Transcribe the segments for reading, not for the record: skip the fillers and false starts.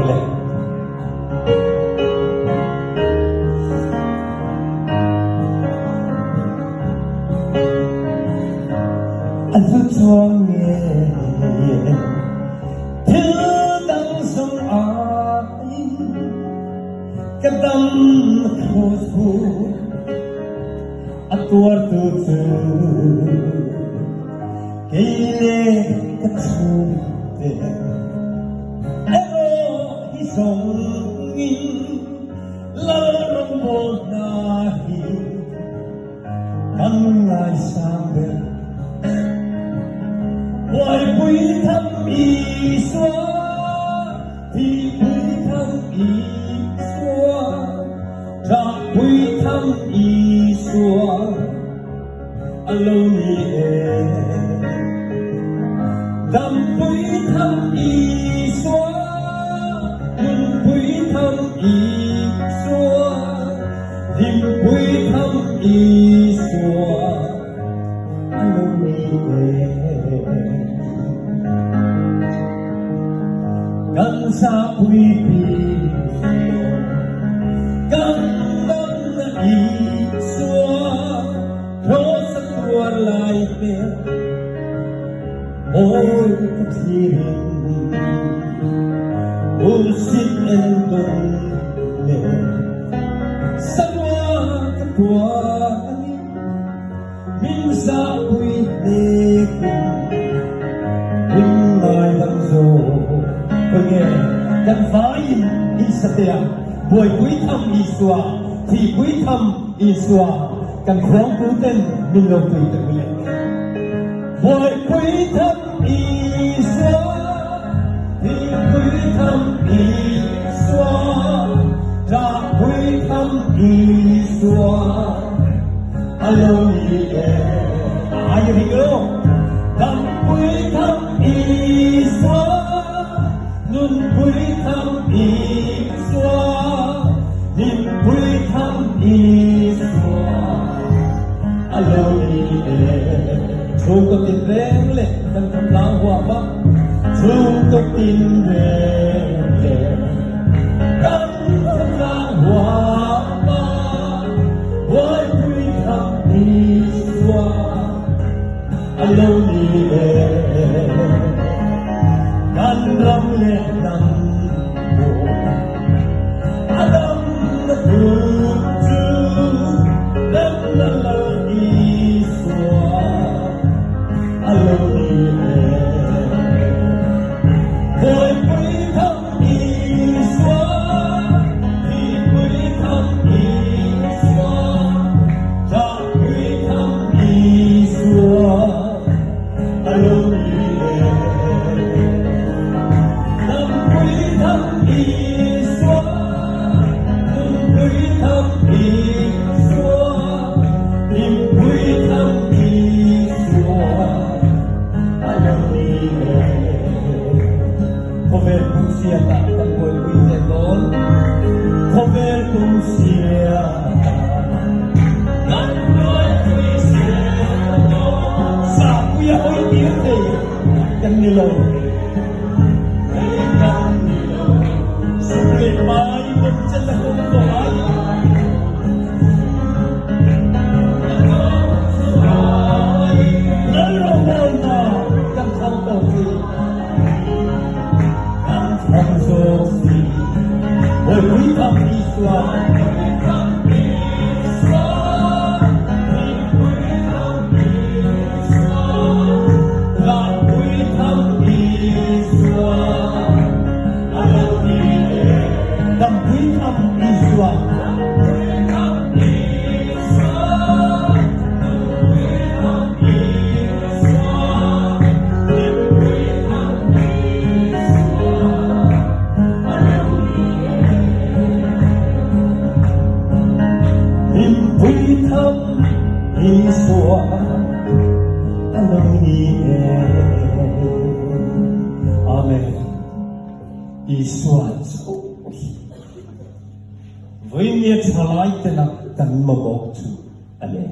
เลยอันทุกช่วงเย็นเธอดังสงอายกระดำโคสูอันตัวตัวเธอเกลียกระชูเด็กเอโอที่ส่งงินลาลงบนนาฮีกันไงสามเด็กWhy we come Iswa Thì we come Iswa Cha we come Iswa Alone Dam we come Iswa Dum we come Iswa Dim we come Iswa Alone Gan sa puipi Gan na iswa Rosa tua laipe Oi katirin Usit endon me Sawa katua Min sa puipi Min mai banzoกันฟ้าอินอิสเตียบวยกุ้ยทำอีสวาที่กุ้ยทำอีสวากันครองผู้เต้นมิโลกุยตะกุเลบวยกุ้ยทำอีสวาที่กุ้ยทำอีสวาจากกุ้ยทำอีสวาฮัลโหลนี่เอ๋อายุที่โลดำกุ้ยทำอีสวาNun pui tham iswa Nim pui tham iswa Alone Chung to tin reng le Tan kam lang hua ba Chung to tin reng le Tan kam lang hua ba Why pui tham iswa Alone Gan ram le nam mo Adam na putu Nam na la iswa Alone Boy pui tham iswa Hi pui tham iswa Ja pui tham iswa Alone Cover pusiata tan boy kuiseton Cover pusiata tan boy kuiseton Sa kuya hoy tiete Yang nilo Yang nilo Sumle mai Mencela kong tohay Nalawal na Yang santoki Boy, we come Iswa. We come Iswa. We come Iswa. God, we come Iswa. Alone. God, we come Iswa. We come Iswa. We come Iswa. We come Iswa. We come Iswa Alone Amen Iswa Với nghĩa trả lại tên là cần mà bọc chủ Amen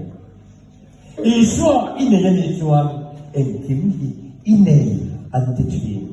Iswa inay yan Iswa Em kim hi inay anti-twin